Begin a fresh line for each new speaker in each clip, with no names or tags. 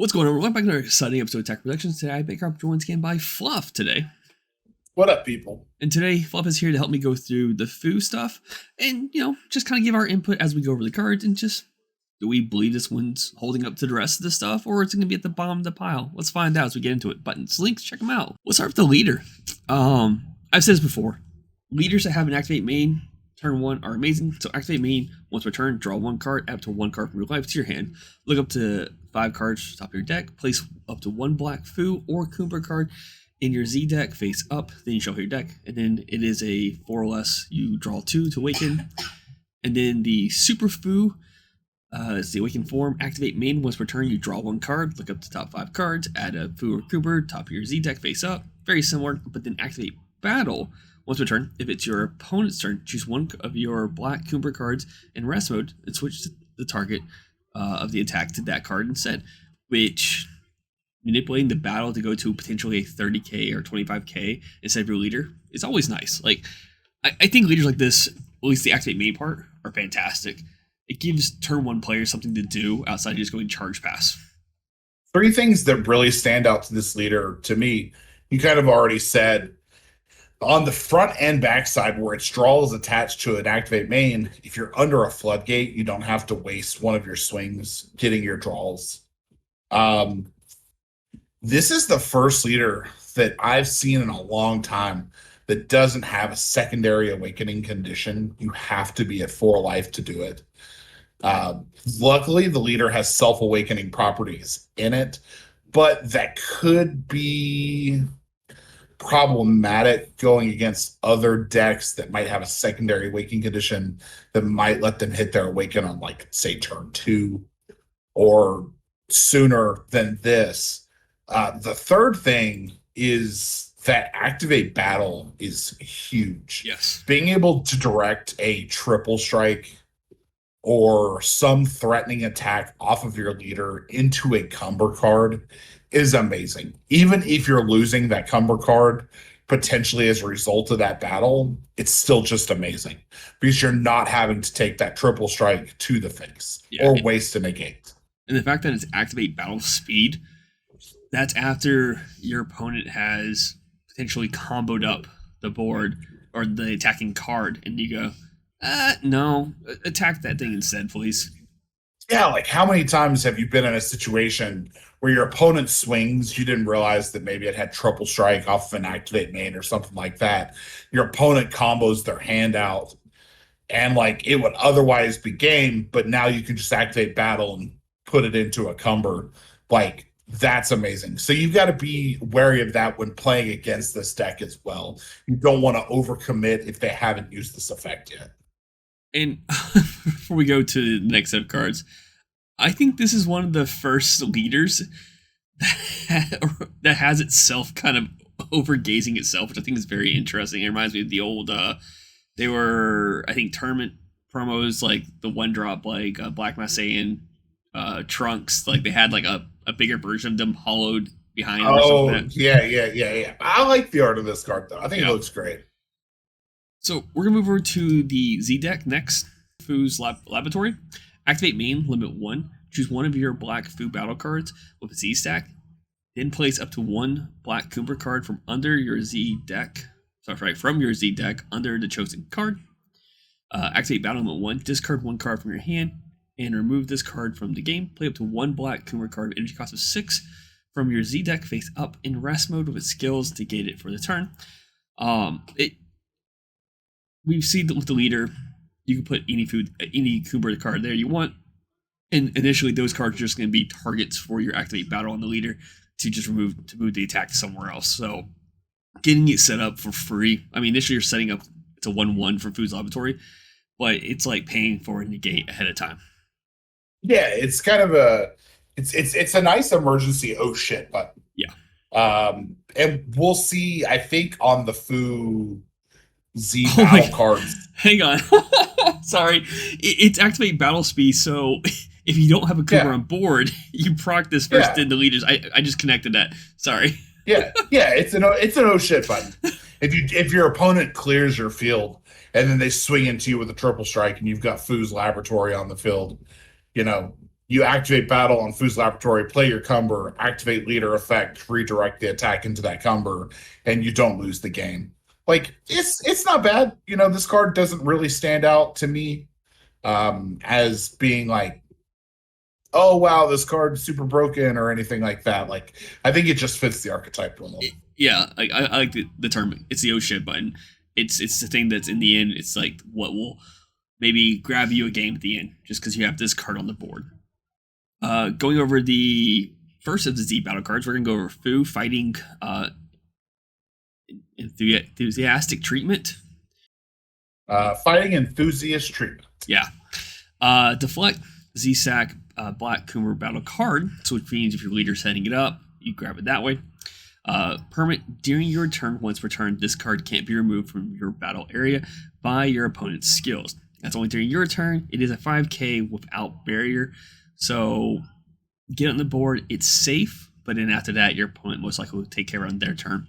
What's going on? Welcome back to another exciting episode of Tech Productions. Today, I make our joined again by Fluff today.
What up, people?
And today, Fluff is here to help me go through the foo stuff and, just kind of give our input as we go over the cards and just, do we believe this one's holding up to the rest of the stuff or is it going to be at the bottom of the pile? Let's find out as we get into it. Buttons, links, check them out. Let's start with the leader. I've said this before. Leaders that have an activate main turn one are amazing. So activate main, once per turn, draw one card, add up to one card from your life to your hand. Look up to 5 cards top of your deck. Place up to one black foo or Cumber card in your Z deck face up. Then you shuffle your deck. And then it is a 4 or less. You draw 2 to awaken. And then the super foo is the awaken form. Activate main once per turn. You draw one card. Look up to top 5 cards. Add a foo or Cumber top of your Z deck face up. Very similar. But then activate battle once per turn. If it's your opponent's turn, choose one of your black Cumber cards in rest mode and switch to the target of the attack to that card instead, which manipulating the battle to go to potentially a 30k or 25k instead of your leader is always nice. Like, I think leaders like this, at least the activate main part, are fantastic. It gives turn one players something to do outside of just going charge pass.
3 things that really stand out to this leader, to me, you kind of already said. On the front and back side where its draw is attached to an activate main, if you're under a floodgate, you don't have to waste one of your swings getting your draws. This is the first leader that I've seen in a long time that doesn't have a secondary awakening condition. You have to be at 4 life to do it. Luckily, the leader has self-awakening properties in it, but that could be problematic going against other decks that might have a secondary awakening condition that might let them hit their awaken on, like, say, turn 2 or sooner than this. The third thing is that activate battle is huge.
Yes.
Being able to direct a triple strike or some threatening attack off of your leader into a Cumber card is amazing. Even if you're losing that Cumber card potentially as a result of that battle, it's still just amazing because you're not having to take that triple strike to the face or waste a negate.
And the fact that it's activate battle speed, that's after your opponent has potentially comboed up the board or the attacking card, and you go, no, attack that thing instead, please.
Yeah, like how many times have you been in a situation where your opponent swings, you didn't realize that maybe it had triple strike off of an activate main or something like that. Your opponent combos their hand out, and like it would otherwise be game, but now you can just activate battle and put it into a Cumber. Like, that's amazing. So you've got to be wary of that when playing against this deck as well. You don't want to overcommit if they haven't used this effect yet.
And before we go to the next set of cards, I think this is one of the first leaders that has itself kind of overgazing itself, which I think is very interesting. It reminds me of the old, they were, I think, tournament promos, like the one drop, like Black Masayan Trunks, like they had like a bigger version of them hollowed behind.
Oh, yeah. I like the art of this card, though. I think it looks great.
So we're going to move over to the Z deck next. Foo's Laboratory. Activate main, limit 1. Choose one of your black Foo battle cards with a Z stack. Then place up to one black Cumber card from under your Z deck. From your Z deck under the chosen card. Activate battle limit 1. Discard one card from your hand and remove this card from the game. Play up to one black Cumber card with energy cost of 6 from your Z deck face up in rest mode with skills to gate it for the turn. We've seen that with the leader, you can put any Cumber card there you want. And initially, those cards are just going to be targets for your activate battle on the leader to move the attack to somewhere else. So getting it set up for free. I mean, initially you're setting up it's a 1/1 for Foo's Laboratory, but it's like paying for a negate ahead of time.
Yeah, it's kind of it's a nice emergency oh shit button.
Yeah.
And we'll see, I think, on the Foo Z battle cards.
Hang on. Sorry. It's activate battle speed, so if you don't have a Cumber on board, you proc this first in the leaders. I just connected that. Sorry.
Yeah, it's an oh shit button. If your opponent clears your field and then they swing into you with a triple strike and you've got Foo's Laboratory on the field, you You activate battle on Foo's Laboratory, play your Cumber, activate leader effect, redirect the attack into that Cumber, and you don't lose the game. Like it's not bad. This card doesn't really stand out to me as being like, oh wow, this card's super broken or anything like that. Like I think it just fits the archetype well.
Yeah, I like the term. It's the oh shit button. It's the thing that's in the end. It's like what will maybe grab you a game at the end just because you have this card on the board. Going over the first of the Z battle cards, we're gonna go over Foo fighting enthusiastic treatment.
Fighting enthusiast treatment.
Yeah. Deflect Z-Sack Black Cumber battle card, so which means if your leader's setting it up, you grab it that way. Permanent during your turn, once per turn, this card can't be removed from your battle area by your opponent's skills. That's only during your turn. It is a 5k without barrier, so get on the board. It's safe, but then after that, your opponent most likely will take care on their turn.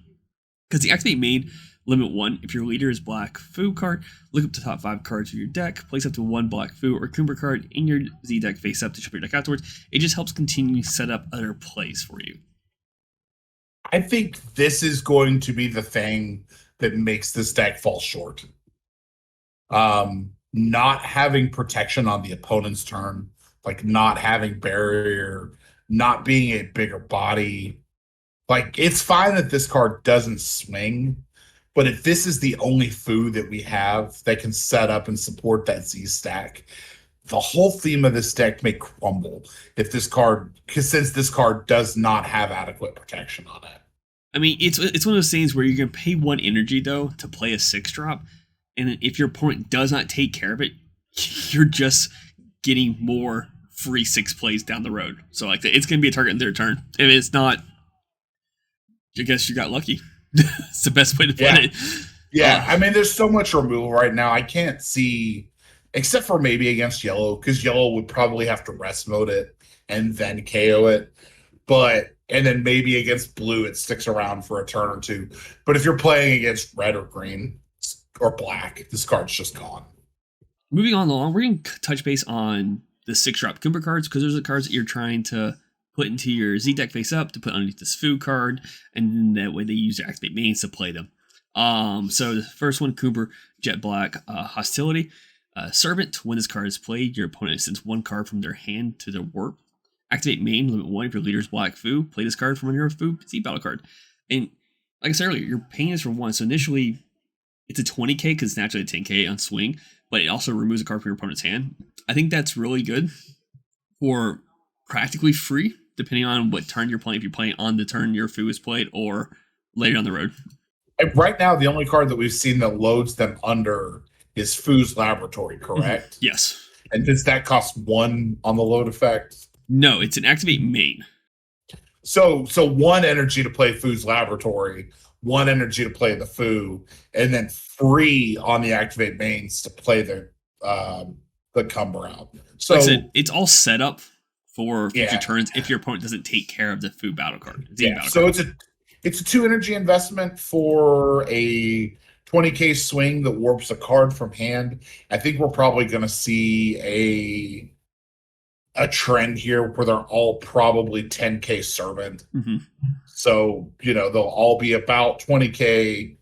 Because the activate main limit 1, if your leader is black Foo card, look up the top 5 cards of your deck, place up to 1 black Foo or Cumber card in your Z deck face up to shuffle your deck afterwards. It just helps continue to set up other plays for you.
I think this is going to be the thing that makes this deck fall short. Not having protection on the opponent's turn, like not having barrier, not being a bigger body. Like it's fine that this card doesn't swing, but if this is the only Foo that we have that can set up and support that Z stack, the whole theme of this deck may crumble if this card, since this card does not have adequate protection on it.
I mean, it's one of those things where you're going to pay 1 energy, though, to play a 6-drop, and if your opponent does not take care of it, you're just getting more free 6 plays down the road. So, like, it's going to be a target in their turn. If it's not, I guess you got lucky. It's the best way to put it.
Yeah, I mean, there's so much removal right now. I can't see, except for maybe against yellow, because yellow would probably have to rest mode it and then KO it. And then maybe against blue, it sticks around for a turn or two. But if you're playing against red or green or black, this card's just gone.
Moving on along, we're going to touch base on the 6-drop Cumber cards, because those are the cards that you're trying to put into your Z deck face up to put underneath this Foo card, and that way they use their activate mains to play them. So the first one, Cumber Jet Black Hostility. Servant, when this card is played, your opponent sends 1 card from their hand to their warp. Activate main, limit 1 if your leader's black Foo. Play this card from under your Foo Z battle card. And like I said earlier, your pain is for 1, so initially it's a 20k because it's naturally a 10k on swing, but it also removes a card from your opponent's hand. I think that's really good for practically free, depending on what turn you're playing. If you're playing on the turn your Foo is played or later down the road.
And right now, the only card that we've seen that loads them under is Foo's Laboratory, correct?
Yes.
And does that cost 1 on the load effect?
No, it's an activate main.
So 1 energy to play Foo's Laboratory, 1 energy to play the Foo, and then free on the activate mains to play the Cumber out. So
like I said, it's all set up for future turns if your opponent doesn't take care of the Foo battle card.
So it's a 2 energy investment for a 20k swing that warps a card from hand. I think we're probably going to see a trend here where they're all probably 10k servant.
Mm-hmm.
So, they'll all be about 20k.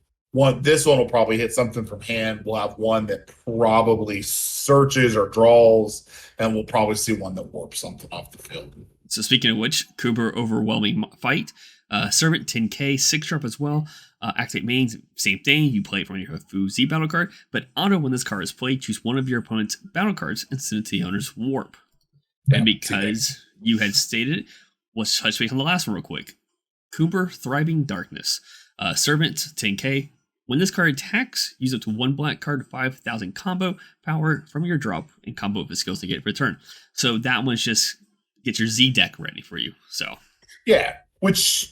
This one will probably hit something from hand. We'll have one that probably searches or draws, and we'll probably see one that warps something off the field.
So speaking of which, Cumber Overwhelming Fight. Servant 10k, 6-drop as well. Activate mains, same thing. You play it from your Foo Z battle card, but auto when this card is played, choose one of your opponent's battle cards and send it to the owner's warp. And because you had stated it, let's touch base on the last one real quick. Cumber Thriving Darkness. Servant 10k. When this card attacks, use up to 1 black card, 5,000 combo power from your drop, and combo with the skills to get return. So that one's just get your Z deck ready for you. So
yeah, which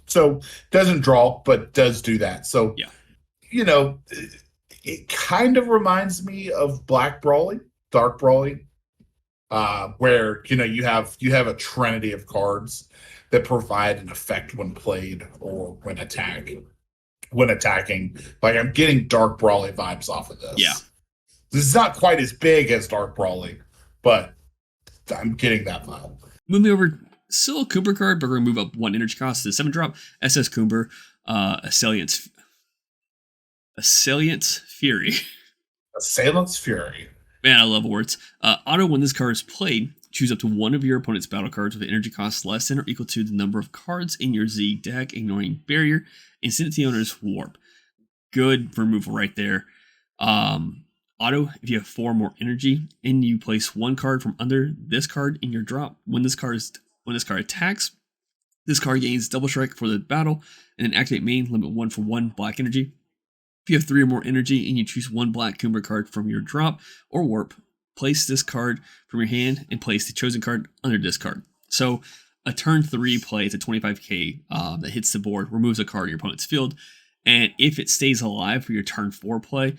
so doesn't draw, but does do that. So
yeah,
it kind of reminds me of Black Brawling, Dark Brawling. Where you have a trinity of cards that provide an effect when played or when attacking. Like I'm getting Dark Brawling vibes off of this.
Yeah,
this is not quite as big as Dark Brawling, but I'm getting that vibe.
Moving over, still a Cumber card, but we're going to move up 1 energy cost to the 7 drop. SS Cumber, Assailant's Fury.
Assailant's Fury.
Man, I love words. Auto, when this card is played, choose up to one of your opponent's battle cards with an energy cost less than or equal to the number of cards in your Z deck, ignoring barrier, and send it to the owner's warp. Good removal right there. Auto, if you have 4 more energy and you place 1 card from under this card in your drop, when this card attacks, this card gains double strike for the battle, and then activate main, limit 1 for 1 black energy. If you have 3 or more energy and you choose 1 black Cumber card from your drop or warp, place this card from your hand and place the chosen card under this card. So a turn 3 play, it's a 25k that hits the board, removes a card in your opponent's field, and if it stays alive for your turn 4 play,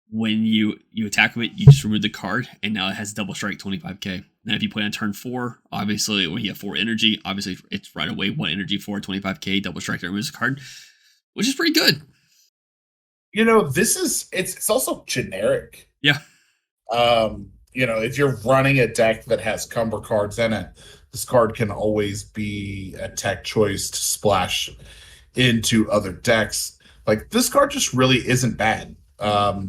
when you attack with it, you just remove the card, and now it has double strike 25k. Now if you play on turn 4, obviously when you have 4 energy, obviously it's right away 1 energy for 25k, double strike that removes a card, which is pretty good.
This is it's also generic.
Yeah.
If you're running a deck that has Cumber cards in it, this card can always be a tech choice to splash into other decks. Like, this card just really isn't bad. I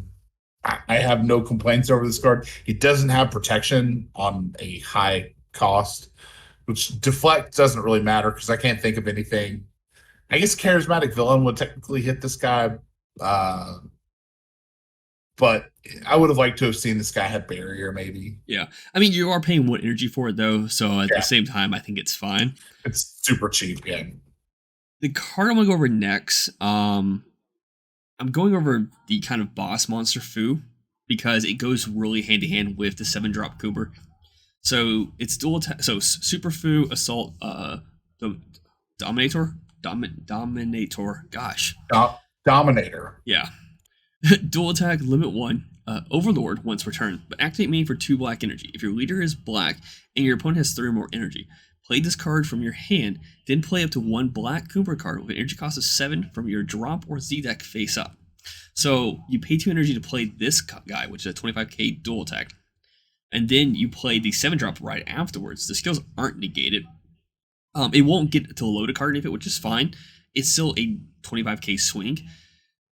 have no complaints over this card. It doesn't have protection on a high cost, which deflect doesn't really matter because I can't think of anything. I guess Charismatic Villain would technically hit this guy, but I would have liked to have seen this guy have barrier, maybe.
Yeah. I mean, you are paying 1 energy for it, though, so at the same time, I think it's fine.
It's super cheap, yeah.
The card I'm going to go over next, I'm going over the kind of boss monster Fu, because it goes really hand-to-hand with the 7-drop Cumber. So it's dual attack. So Super Fu, Assault, Dominator? Dominator. Gosh.
Dominator.
Yeah. Dual attack, limit 1, Overlord once per turn, but activate main for 2 black energy. If your leader is black and your opponent has 3 or more energy, play this card from your hand, then play up to 1 black Cumber card with an energy cost of 7 from your drop or Z deck face up. So you pay 2 energy to play this guy, which is a 25k dual attack, and then you play the 7-drop right afterwards. The skills aren't negated. It won't get to load a card if it, which is fine. It's still a 25k swing,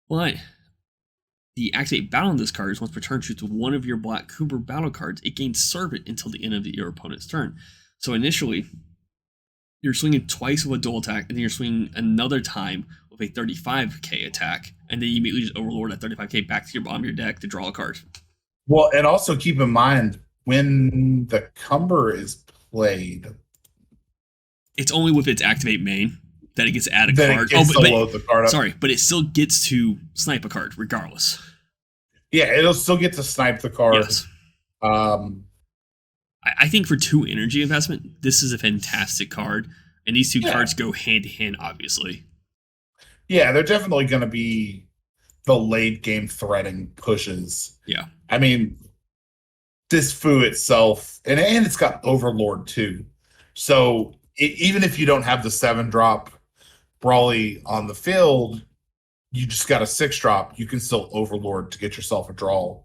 but the activate battle on this card is once per turn, choose one of your black Cumber battle cards. It gains Servant until the end of your opponent's turn. So initially, you're swinging twice with a dual attack, and then you're swinging another time with a 35k attack, and then you immediately just overlord that 35k back to your bottom of your deck to draw a card.
Well, and also keep in mind, when the Cumber is played,
it's only with its activate main that it gets to add a
then
card.
It gets to load the card up.
Sorry, but it still gets to snipe a card regardless.
Yeah, it'll still get to snipe the card.
Yes. I think for 2 energy investment, this is a fantastic card, and these 2 cards go hand to hand, obviously.
Yeah, they're definitely going to be the late game threading pushes.
Yeah.
I mean, this Fu itself, and it's got Overlord too. So even if you don't have the 7-drop Brawly on the field, you just got a 6-drop, you can still Overlord to get yourself a draw,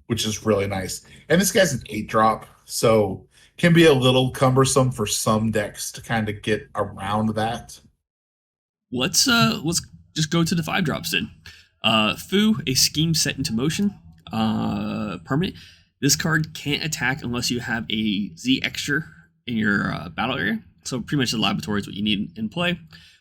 which is really nice. And this guy's an 8-drop, so can be a little cumbersome for some decks to kind of get around that.
Let's just go to the 5-drops then. Fu, a scheme set into motion, permanent. This card can't attack unless you have a Z extra in your battle area. So pretty much the laboratory is what you need in play.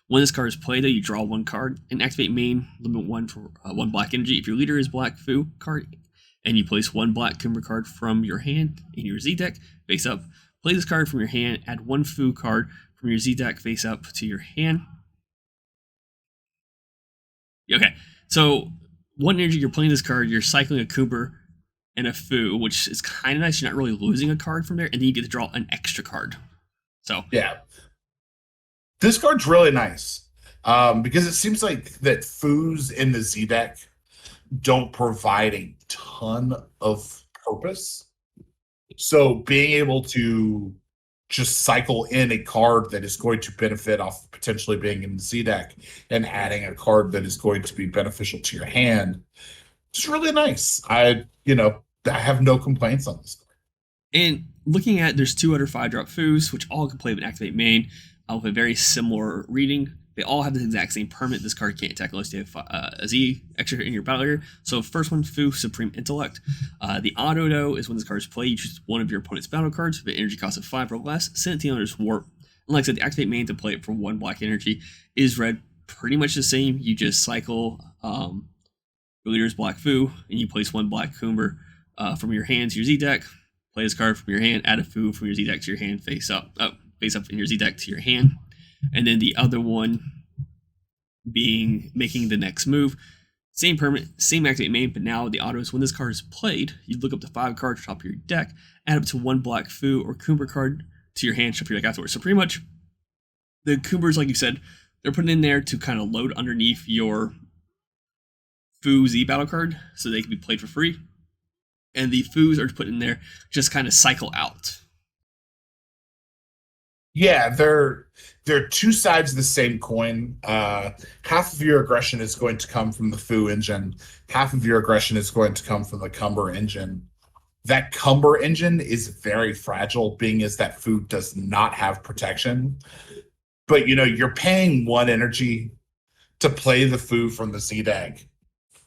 When this card is played, though, you draw 1 card and activate main, limit 1 for 1 black energy. If your leader is black Fu card, and you place 1 black Cumber card from your hand in your Z deck face up, play this card from your hand, add 1 Fu card from your Z deck face up to your hand. Okay, so 1 energy, you're playing this card, you're cycling a Cumber and a Fu, which is kind of nice. You're not really losing a card from there, and then you get to draw an extra card. So
yeah, this card's really nice because it seems like that Fus in the Z deck don't provide a ton of purpose. So being able to just cycle in a card that is going to benefit off potentially being in the Z deck and adding a card that is going to be beneficial to your hand, it's really nice. I have no complaints on this card.
And looking at, there's 2 other 5-drop foos, which all can play with Activate Main with a very similar reading. They all have the exact same permanent. This card can't attack unless you have a Z extra in your battle area. So first one, Foo, Supreme Intellect. The auto, though, is when this card is played, you choose one of your opponent's battle cards with an energy cost of 5 or less, send it to the owner's warp. And like I said, the Activate Main to play it for 1 black energy is red, pretty much the same. You just cycle your leader's black Foo, and you place 1 black Cumber from your hand to your Z deck. Play this card from your hand, add a Foo from your Z deck to your hand, face up in your Z deck to your hand. And then the other one being making the next move. Same permanent, same Activate Main, but now the auto is when this card is played, you look up the 5 cards top of your deck, add up to 1 black Foo or Cumber card to your hand, shuffle your deck afterwards. So pretty much, the Cumbers, like you said, they're put in there to kind of load underneath your Foo Z battle card, so they can be played for free. And the Foos are put in there just kind of cycle out.
Yeah, they're 2 sides of the same coin. Half of your aggression is going to come from the Foo engine. Half of your aggression is going to come from the Cumber engine. That Cumber engine is very fragile, being as that Foo does not have protection. But, you're paying 1 energy to play the Foo from the Z deck.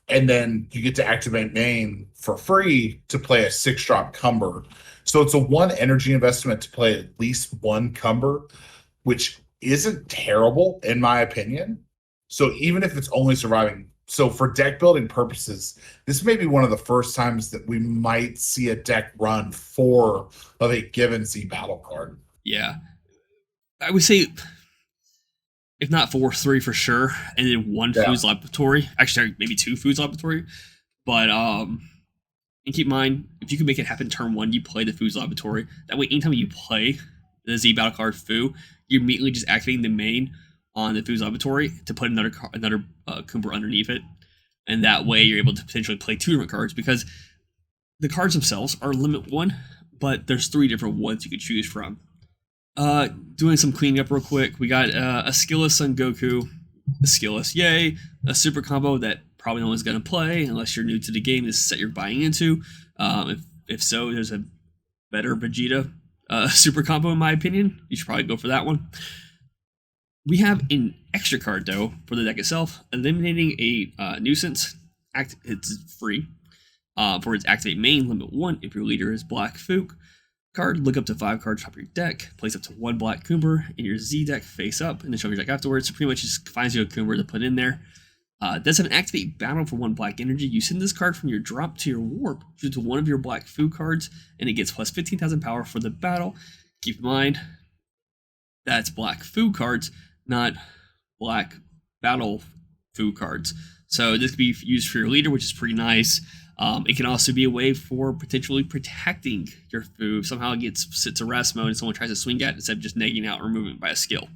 And then you get to Activate Main for free to play a 6-drop Cumber. So it's a 1 energy investment to play at least 1 Cumber, which isn't terrible in my opinion. So even if it's only surviving, so for deck building purposes, this may be one of the first times that we might see a deck run 4 of a given Z battle card.
Yeah. I would say, if not 4, 3 for sure, and then 1 Foods Laboratory. Actually, maybe 2 Foods Laboratory. But and keep in mind, if you can make it happen turn 1, you play the Foods Laboratory. That way, anytime you play the Z battle card Foo, you're immediately just activating the main on the Foods Laboratory to put another Cumber underneath it. And that way, you're able to potentially play 2 different cards, because the cards themselves are limit 1, but there's 3 different ones you could choose from. Doing some cleaning up real quick. We got a Skillless Son Goku, a Skillless, yay, a super combo that probably no one's going to play unless you're new to the game. This is set you're buying into. If so, there's a better Vegeta super combo in my opinion. You should probably go for that one. We have an extra card though for the deck itself, eliminating a nuisance. It's free for its Activate Main, limit 1 if your leader is Black Fook. Card, look up to 5 cards top of your deck, place up to 1 black Cumber in your Z deck face up, and then shuffle your deck afterwards. So pretty much just finds you a Cumber to put in there. Does have an Activate Battle for 1 black energy. You send this card from your drop to your warp due to one of your black Foo cards, and it gets plus 15,000 power for the battle. Keep in mind, that's black Foo cards, not black battle Foo cards. So this could be used for your leader, which is pretty nice. It can also be a way for potentially protecting your Foo. Somehow it gets sits to rest mode and someone tries to swing at it instead of just negating out or removing it by a skill.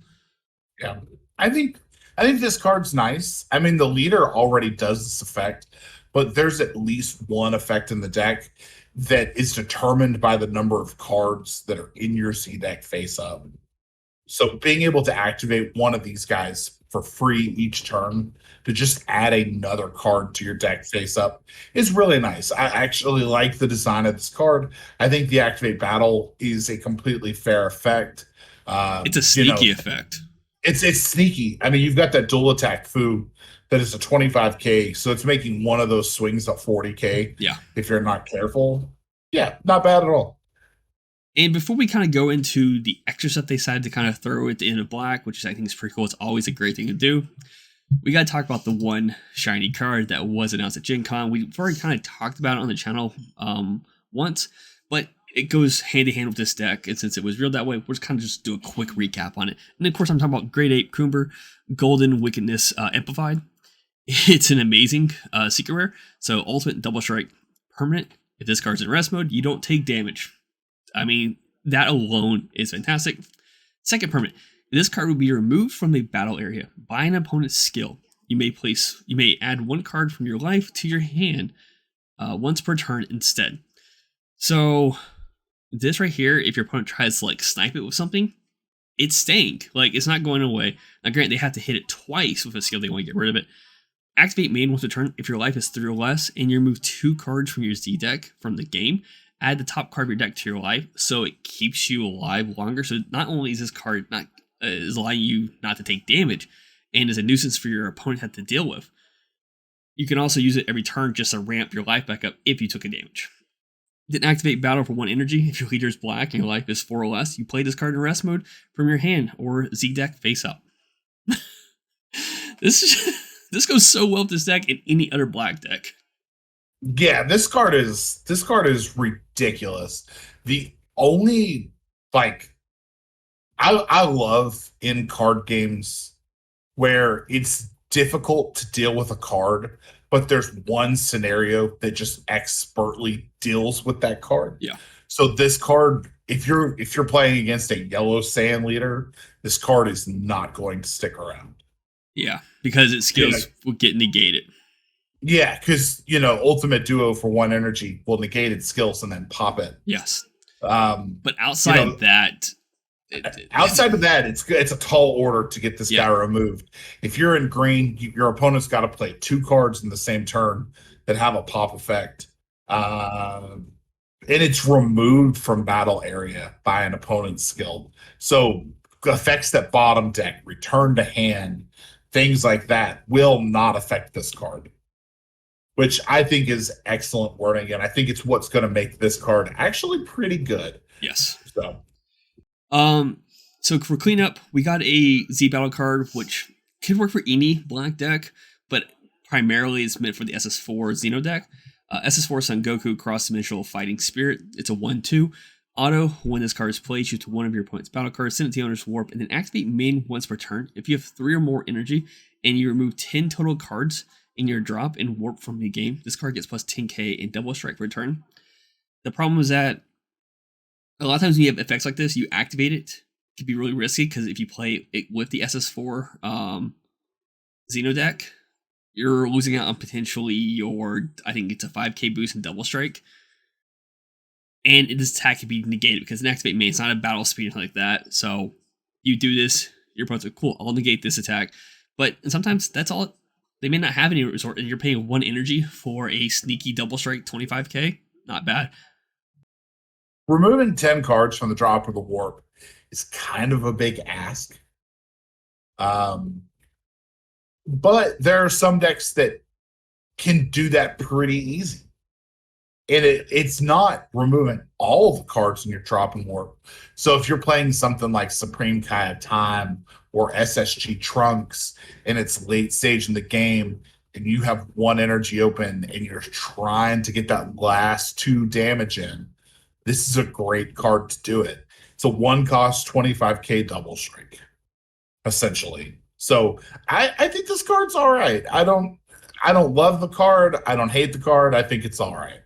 Yeah, I think this card's nice. I mean, the leader already does this effect, but there's at least 1 effect in the deck that is determined by the number of cards that are in your Z deck face up. So being able to activate one of these guys for free each turn to just add another card to your deck face up is really nice. I actually like the design of this card. I think the Activate Battle is a completely fair effect.
It's a sneaky effect.
It's sneaky. I mean, you've got that dual attack Foo that is a 25k, so it's making one of those swings a 40k.
Yeah.
If you're not careful. Yeah, not bad at all.
And before we kind of go into the extra stuff they decided to kind of throw at the end of Black, which I think is pretty cool, it's always a great thing to do, we got to talk about the one shiny card that was announced at Gen Con. We've already kind of talked about it on the channel once, but it goes hand in hand with this deck, and since it was real that way, we're just kind of just do a quick recap on it. And of course, I'm talking about Grade 8 Cumber, Golden Wickedness Amplified. It's an amazing secret rare, so Ultimate Double Strike permanent. If this card's in rest mode, you don't take damage. I mean, that alone is fantastic. Second permanent. This card will be removed from the battle area by an opponent's skill. You may add 1 card from your life to your hand once per turn instead. So this right here, if your opponent tries to like snipe it with something, it's staying. Like, it's not going away. Now granted, they have to hit it twice with a skill they want to get rid of it. Activate main once per turn if your life is 3 or less, and you remove 2 cards from your Z deck from the game. add the top card of your deck to your life, so it keeps you alive longer. So not only is this card not is allowing you not to take damage, and is a nuisance for your opponent to have to deal with, you can also use it every turn just to ramp your life back up if you took a damage. Then activate battle for 1 energy. If your leader is black and your life is 4 or less, you play this card in rest mode from your hand or Z deck face up. This goes so well with this deck and any other black deck.
Yeah, this card is ridiculous. The only like I love in card games where it's difficult to deal with a card, but there's one scenario that just expertly deals with that card.
Yeah.
So this card, if you're playing against a yellow sand leader, this card is not going to stick around.
Yeah, because its skills will get negated.
Yeah, because ultimate duo for 1 energy will negate its skills and then pop it.
Yes. But outside that,
outside of that, it's a tall order to get this guy removed. If you're in green, your opponent's got to play 2 cards in the same turn that have a pop effect, and it's removed from battle area by an opponent's skill. So effects that bottom deck, return to hand, things like that will not affect this card, which I think is excellent wording, and I think it's what's going to make this card actually pretty good.
Yes.
So
for cleanup, we got a Z battle card, which could work for any black deck, but primarily it's meant for the SS4 Xeno deck. SS4 Son Goku Cross-Dimensional Fighting Spirit. It's a 1/2. Auto, when this card is played, choose one of your opponent's battle cards, send it to the owner's warp, and then activate main once per turn. If you have 3 or more energy, and you remove 10 total cards in your drop and warp from the game, this card gets plus 10k in double strike per turn. The problem is that a lot of times when you have effects like this, you activate it. It can be really risky because if you play it with the SS4 Xeno deck, you're losing out on potentially I think it's a 5k boost in double strike. And this attack can be negated because an activate main, it's not a battle speed or anything like that. So you do this, your opponent's like, cool, I'll negate this attack. But sometimes that's all. They may not have any resort, and you're paying 1 energy for a sneaky double strike 25k. Not bad.
Removing 10 cards from the drop or the warp is kind of a big ask. But there are some decks that can do that pretty easy. And it's not removing all the cards in your drop and warp. So if you're playing something like Supreme Kai of Time or SSG Trunks and it's late stage in the game and you have 1 energy open and you're trying to get that last 2 damage in, this is a great card to do it. It's a 1 cost 25k double strike, essentially. So I think this card's all right. I don't love the card. I don't hate the card. I think it's all right.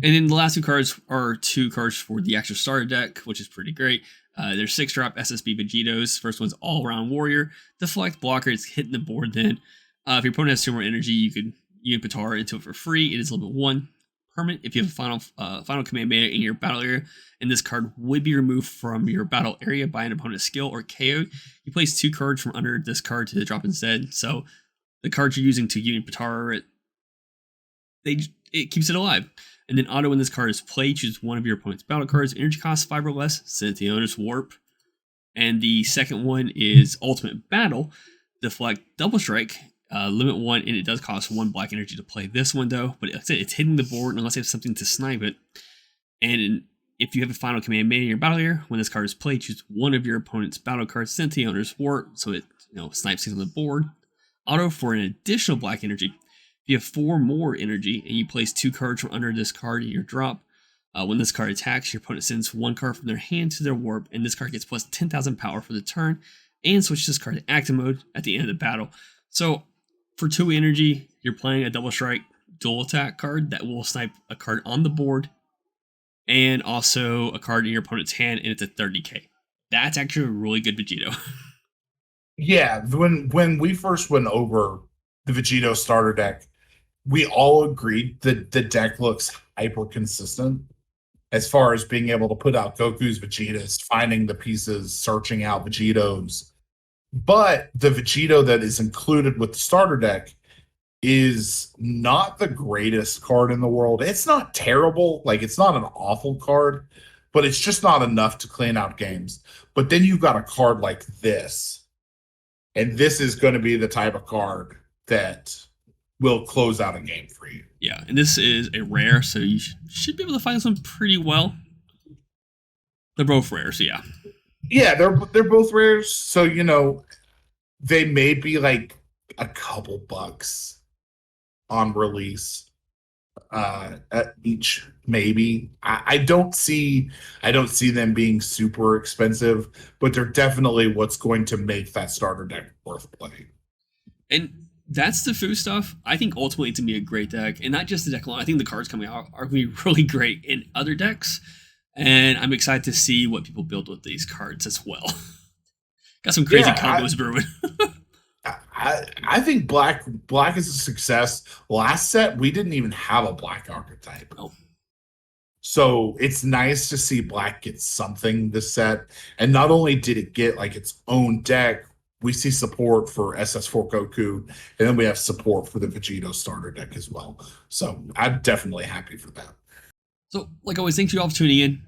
And then the last 2 cards are 2 cards for the extra starter deck, which is pretty great. There's 6-drop SSB Vegetos. First one's All-Around Warrior. Deflect blocker, it's hitting the board then. If your opponent has 2 more energy, you can Patar into it for free. It is level 1 permanent. If you have a final command mana in your battle area, and this card would be removed from your battle area by an opponent's skill or KO, you place 2 cards from under this card to the drop instead. So the cards you're using to Union Patar it keeps it alive. And then auto, when this card is played, choose one of your opponent's battle cards. Energy costs 5 or less, send it to the owner's warp. And the second one is Ultimate Battle. Deflect Double Strike. Limit 1, and it does cost 1 black energy to play this one, though. But it's hitting the board unless you have something to snipe it. And if you have a final command made in your battle area, when this card is played, choose one of your opponent's battle cards, send it to the owner's warp, so it snipes things on the board. Auto, for an additional black energy. If you have 4 more energy and you place 2 cards from under this card in your drop, when this card attacks, your opponent sends 1 card from their hand to their warp, and this card gets plus 10,000 power for the turn, and switch this card to active mode at the end of the battle. So for 2 energy, you're playing a double strike dual attack card that will snipe a card on the board, and also a card in your opponent's hand, and it's a 30k. That's actually a really good Vegeto.
Yeah, when we first went over the Vegeto starter deck, we all agreed that the deck looks hyper consistent as far as being able to put out Goku's Vegetas, finding the pieces, searching out Vegetos. But the Vegeto that is included with the starter deck is not the greatest card in the world. It's not terrible, like it's not an awful card, but it's just not enough to clean out games. But then you've got a card like this, and this is going to be the type of card that will close out a game for you.
Yeah, and this is a rare, so you should be able to find this one pretty well. They're both rare, so yeah.
Yeah, they're both rares, so you know they may be like a couple bucks on release at each, maybe. I don't see them being super expensive, but they're definitely what's going to make that starter deck worth playing.
And that's the Foo stuff. I think ultimately it's gonna be a great deck, and not just the deck alone. I think the cards coming out are gonna be really great in other decks, and I'm excited to see what people build with these cards as well. Got some crazy combos brewing.
I think black is a success. Last set we didn't even have a black archetype.
Oh.
So it's nice to see black get something this set. And not only did it get like its own deck, we see support for SS4 Goku, and then we have support for the Vegito starter deck as well. So I'm definitely happy for that.
So, like always, thanks you all for tuning in.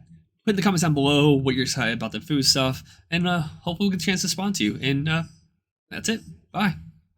Put in the comments down below what you're excited about the food stuff, and hopefully we'll get a chance to respond to you. And that's it. Bye.